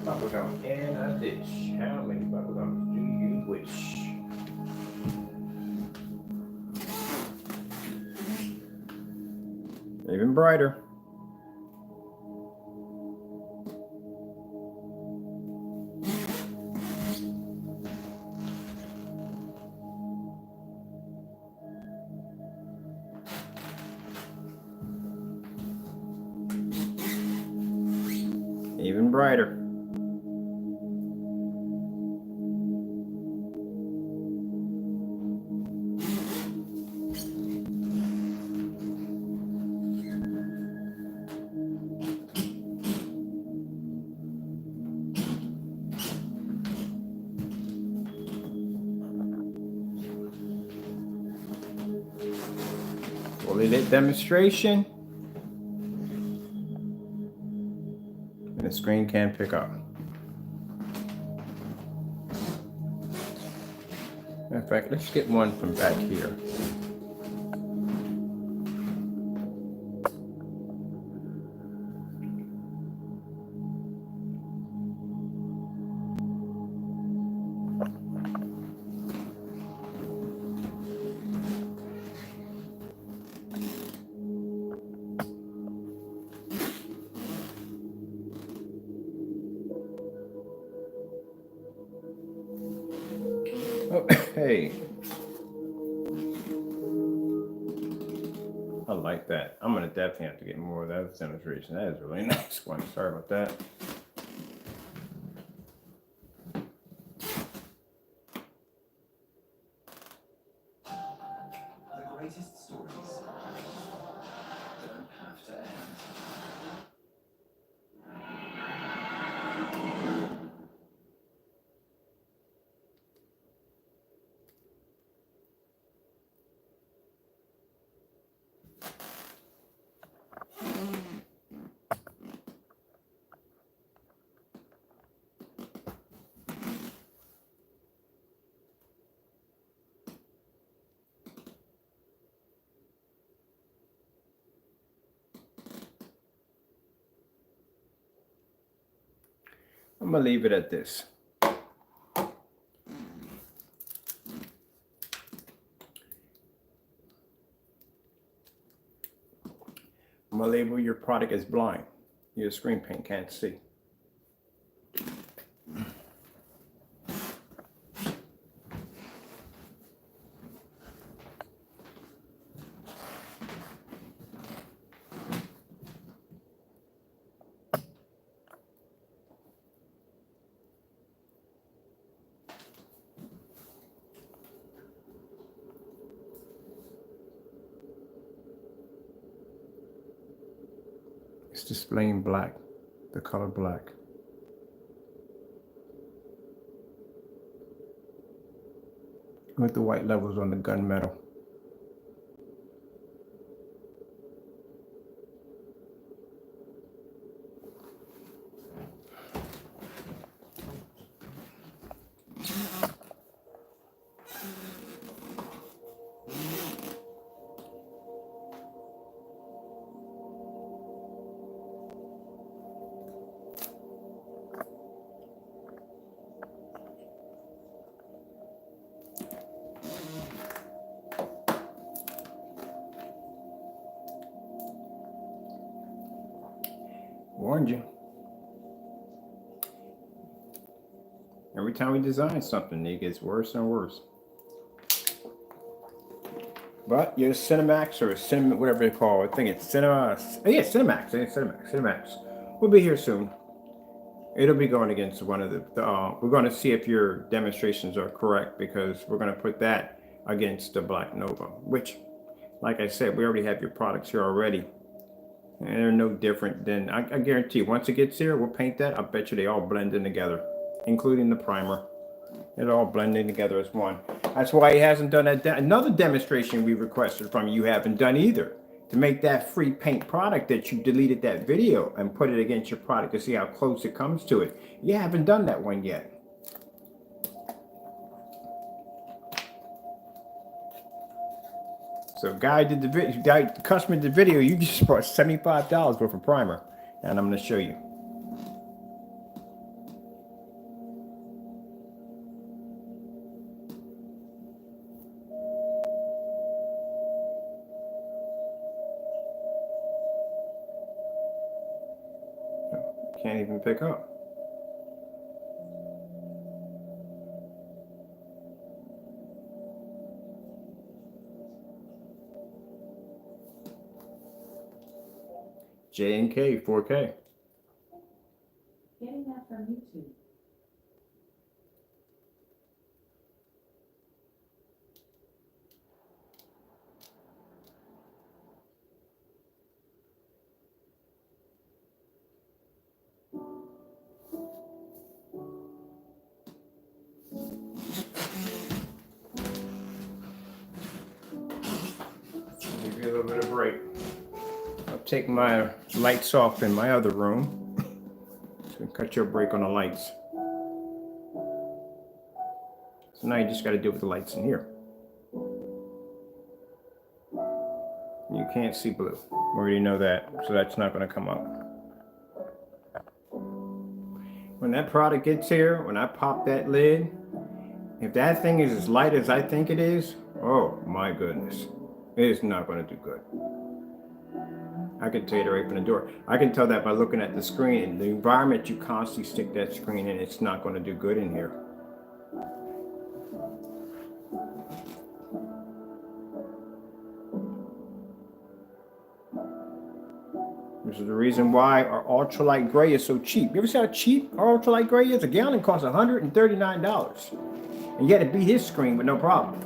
Bubblegum in a dish. How many bubblegums do you wish? Even brighter. Even brighter. Fully lit demonstration. And the screen can pick up. In fact, let's get one from back here. Oh, hey. I like that. I'm gonna definitely have to get more of that demonstration. That is a really nice one. Sorry about that. The greatest stories don't have to end. I'm gonna leave it at this. I'm gonna label your product as blind. Your screen paint can't see. It's displaying black, the color black. With the white levels on the gunmetal. Warned you. Every time we design something, it gets worse and worse. But your Cinemax or Cinema, whatever they call it, I think it's Cinema. Yeah, Cinemax. It's Cinemax. We'll be here soon. It'll be going against one of the. We're going to see if your demonstrations are correct because we're going to put that against the Black Nova, which, like I said, we already have your products here already. And they're no different than, I guarantee, once it gets here, we'll paint that. I bet you they all blend in together, including the primer. They're all blending together as one. That's why he hasn't done that. Another demonstration we requested from you haven't done either. To make that free paint product that you deleted that video and put it against your product to see how close it comes to it. You haven't done that one yet. So guy did the customer did the video, you just bought $75 worth of primer. And I'm going to show you. Can't even pick up. J&K 4K. Getting that from YouTube. Give you a little bit of break. I'll take my lights off in my other room. So cut your break on the lights. So now you just got to deal with the lights in here. You can't see blue. We already know that, so that's not going to come up. When that product gets here, when I pop that lid, if that thing is as light as I think it is, oh my goodness, it is not going to do good. I can tell you that right from the door. I can tell that by looking at the screen and the environment you constantly stick that screen in, it's not going to do good in here. This is the reason why our ultralight gray is so cheap. You ever see how cheap our ultralight gray is? A gallon costs $139. And yet it beat his screen with no problem.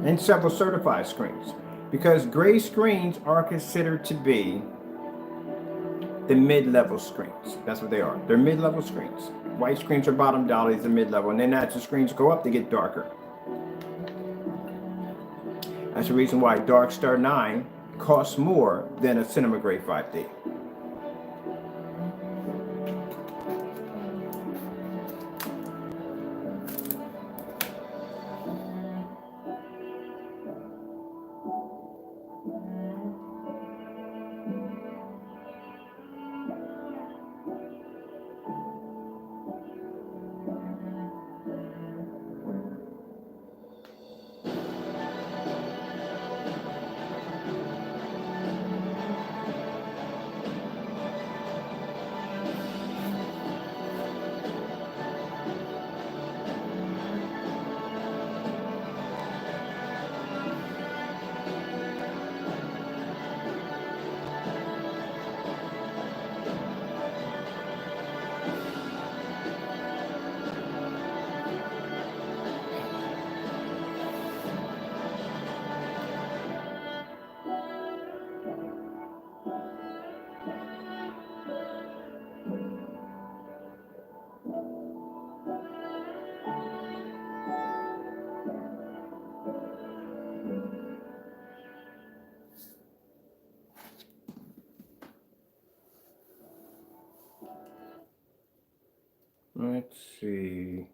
And several certified screens. Because gray screens are considered to be the mid-level screens. That's what they are. They're mid-level screens. White screens are bottom dollar, these are mid-level. And then as the screens go up, they get darker. That's the reason why Dark Star 9 costs more than a Cinema Gray 5D. Let's see.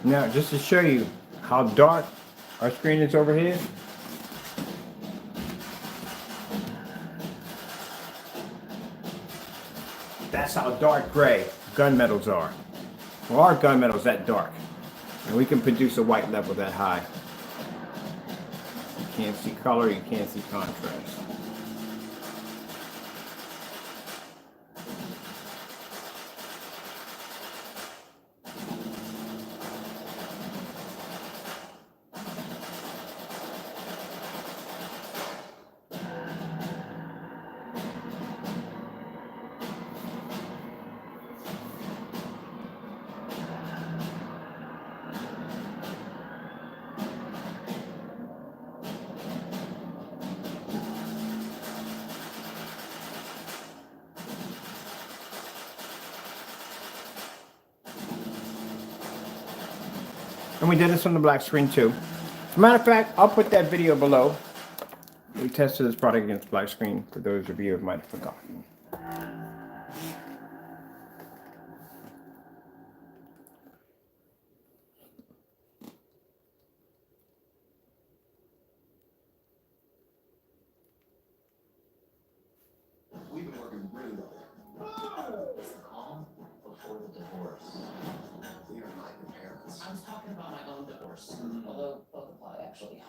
Now, just to show you how dark our screen is over here. That's how dark gray gunmetals are. Well, our gunmetal's that dark. And we can produce a white level that high. You can't see color, you can't see contrast. And we did this on the black screen too. As a matter of fact, I'll put that video below. We tested this product against black screen for those of you who might have forgotten. We've been working really talking about my own divorce, although both apply actually.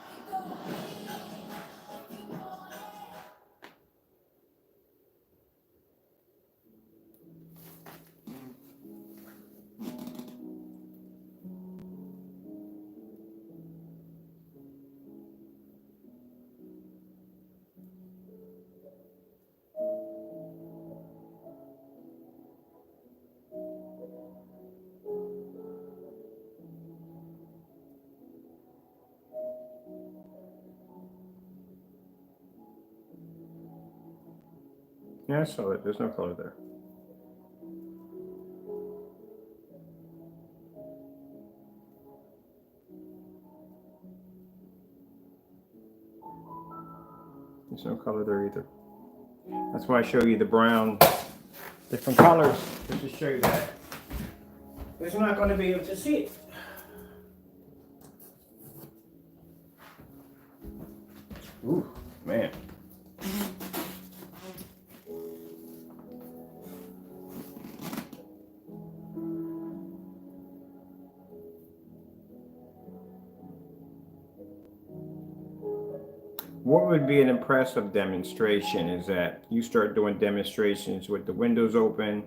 Yeah, I saw it. There's no color there. There's no color there either. That's why I show you the brown, different colors, just to show you that. It's not going to be able to see it. Ooh, man. What would be an impressive demonstration is that you start doing demonstrations with the windows open,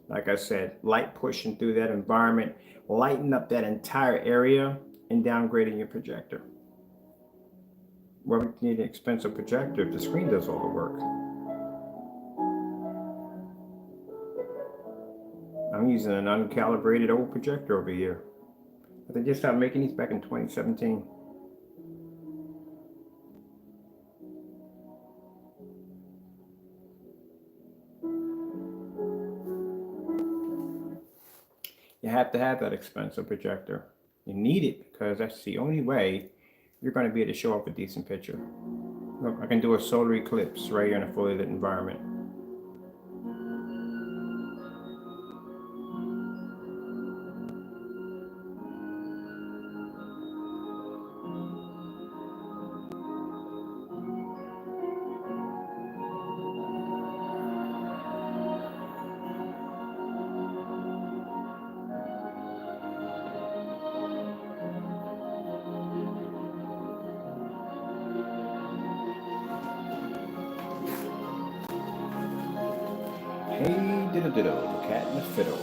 like I said, light pushing through that environment, lighten up that entire area, and downgrading your projector. Well, we need an expensive projector if the screen does all the work. I'm using an uncalibrated old projector over here. But they just stopped making these back in 2017. You have to have that expensive projector. You need it because that's the only way you're going to be able to show off a decent picture. Look, I can do a solar eclipse right here in a fully lit environment. Hey, diddle diddle, the cat and the fiddle.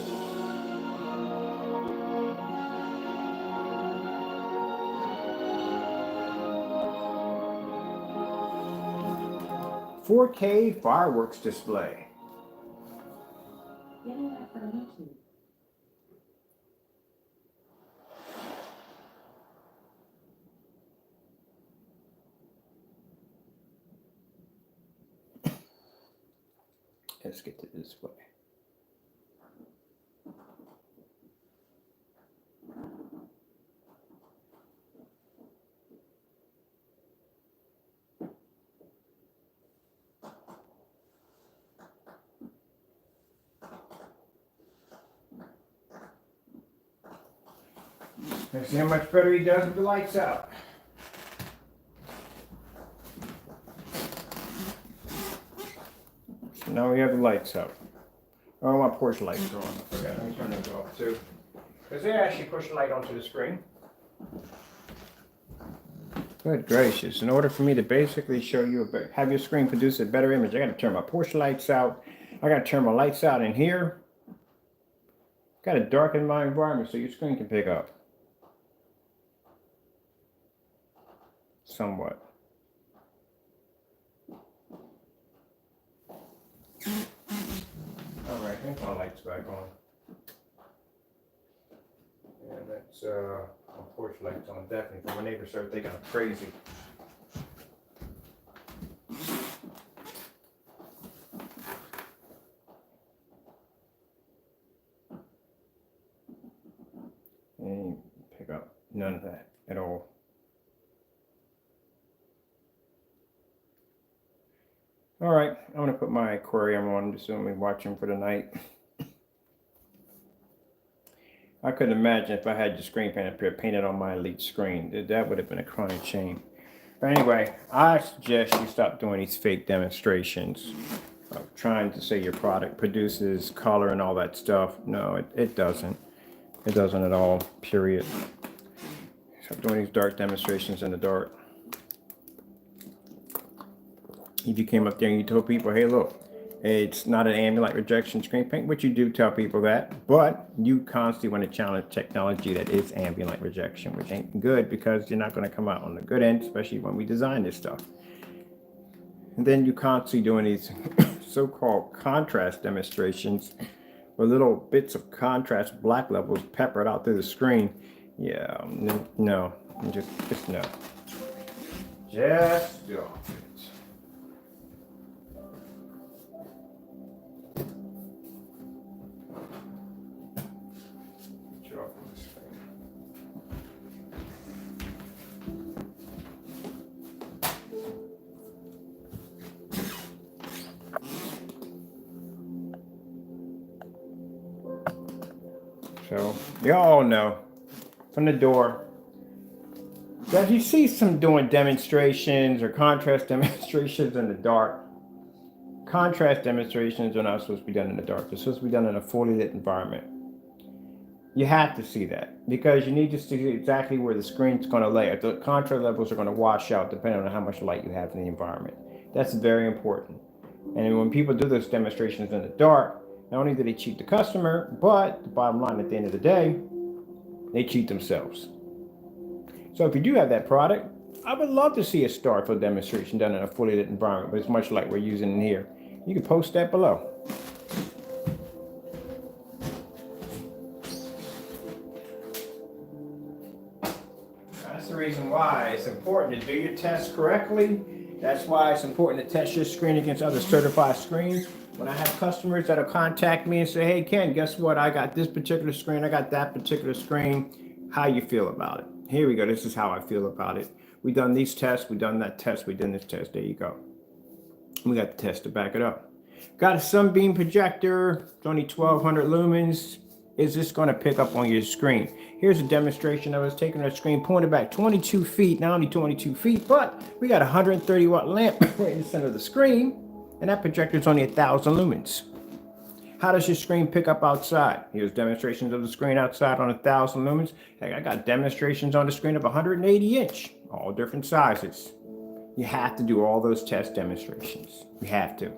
"4K fireworks display." Getting that from YouTube. Let's get to the display. Let's see how much better he does with the lights out. So now we have the lights out. Oh, my porch lights are on. I forgot. Let me turn those off too. Because they actually push the light onto the screen. Good gracious. In order for me to basically show you, have your screen produce a better image, I got to turn my porch lights out. I got to turn my lights out in here. Got to darken my environment so your screen can pick up. Somewhat. Alright, I think my light's back on. Yeah, that's my porch light's on definitely. For my neighbors start thinking I'm crazy. And pick up none of that at all. All right, I'm gonna put my aquarium on, just only watching for the night. I couldn't imagine if I had your screen painted on my Elite screen. That would have been a crying shame. But anyway, I suggest you stop doing these fake demonstrations of trying to say your product produces color and all that stuff. No, it doesn't. It doesn't at all, period. So I'm doing these dark demonstrations in the dark. If you came up there and you told people, hey, look, it's not an ambient light rejection screen paint, which you do tell people that, but you constantly want to challenge technology that is ambient light rejection, which ain't good because you're not going to come out on the good end, especially when we design this stuff. And then you constantly doing these so-called contrast demonstrations with little bits of contrast black levels peppered out through the screen. Yeah, no, just no. Just don't. So you all know from the door that you see some doing demonstrations or contrast demonstrations in the dark. Contrast demonstrations are not supposed to be done in the dark. They're supposed to be done in a fully lit environment. You have to see that because you need to see exactly where the screen's going to lay. The contrast levels are going to wash out depending on how much light you have in the environment. That's very important. And when people do those demonstrations in the dark, not only do they cheat the customer, but the bottom line at the end of the day, they cheat themselves. So if you do have that product, I would love to see a Starfield demonstration done in a fully lit environment, but it's much like we're using in here. You can post that below. That's the reason why it's important to do your tests correctly. That's why it's important to test your screen against other certified screens. When I have customers that'll contact me and say, hey, Ken, guess what? I got this particular screen. I got that particular screen. How you feel about it? Here we go. This is how I feel about it. We done these tests. We done that test. We done this test. There you go. We got the test to back it up. Got a sunbeam projector. It's only 1200 lumens. Is this going to pick up on your screen? Here's a demonstration. I was taking a screen, pointed back 22 feet, not only 22 feet, but we got a 130 watt lamp right in the center of the screen. And that projector is only 1000 lumens. How does your screen pick up outside? Here's demonstrations of the screen outside on 1000 lumens. Heck, I got demonstrations on the screen of 180 inch, all different sizes. You have to do all those test demonstrations. You have to.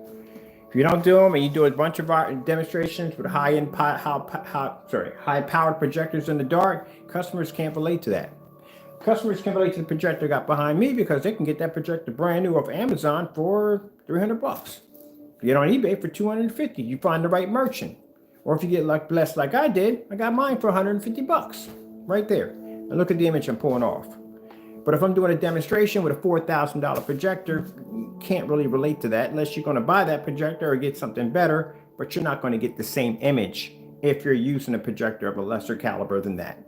If you don't do them and you do a bunch of demonstrations with high-powered projectors in the dark, customers can't relate to that. Customers can relate to the projector I got behind me because they can get that projector brand new off Amazon for 300 bucks. You get on eBay for 250. You find the right merchant. Or if you get blessed like I did, I got mine for 150 bucks right there. And look at the image I'm pulling off. But if I'm doing a demonstration with a $4,000 projector, you can't really relate to that unless you're going to buy that projector or get something better, but you're not going to get the same image if you're using a projector of a lesser caliber than that.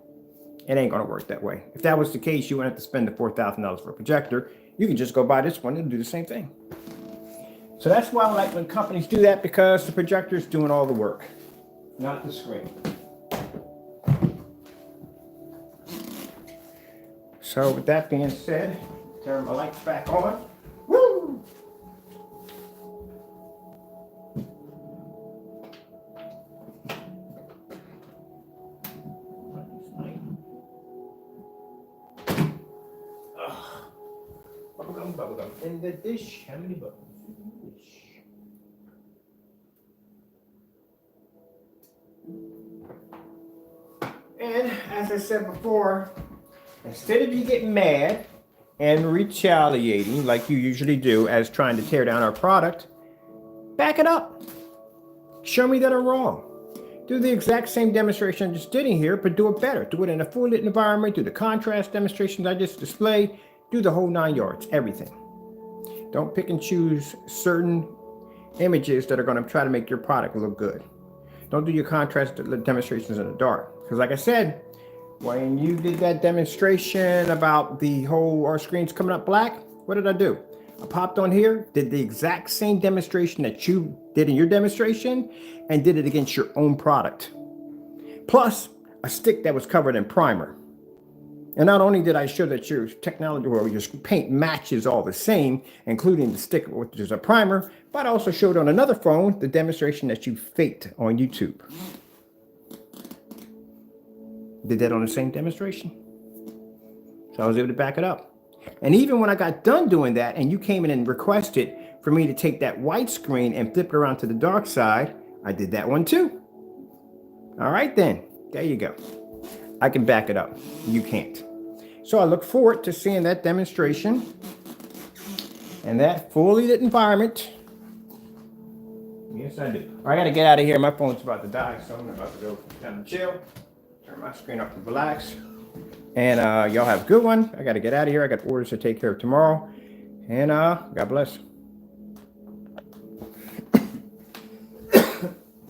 It ain't going to work that way. If that was the case, you wouldn't have to spend the $4,000 for a projector. You can just go buy this one and do the same thing. So that's why I like when companies do that, because the projector is doing all the work, not the screen. So with that being said, turn my lights back on. Woo! Bubblegum, bubblegum. In the dish, how many bubbles? In the dish. And as I said before, instead of you getting mad and retaliating like you usually do as trying to tear down our product, back it up. Show me that I'm wrong. Do the exact same demonstration I just did in here, but do it better. Do it in a full lit environment. Do the contrast demonstrations I just displayed. Do the whole 9 yards, everything. Don't pick and choose certain images that are going to try to make your product look good. Don't do your contrast demonstrations in the dark. Because like I said, when you did that demonstration about the whole, our screen's coming up black, what did I do? I popped on here, did the exact same demonstration that you did in your demonstration, and did it against your own product. Plus, a stick that was covered in primer. And not only did I show that your technology or your paint matches all the same, including the stick, which is a primer, but I also showed on another phone the demonstration that you faked on YouTube. Did that on the same demonstration. So I was able to back it up. And even when I got done doing that and you came in and requested for me to take that white screen and flip it around to the dark side, I did that one too. All right then, there you go. I can back it up. You can't. So I look forward to seeing that demonstration and that fully lit environment. Yes, I do. I got to get out of here. My phone's about to die, so I'm about to go down and chill. Turn my screen off and relax. And y'all have a good one. I got to get out of here. I got orders to take care of tomorrow. And God bless.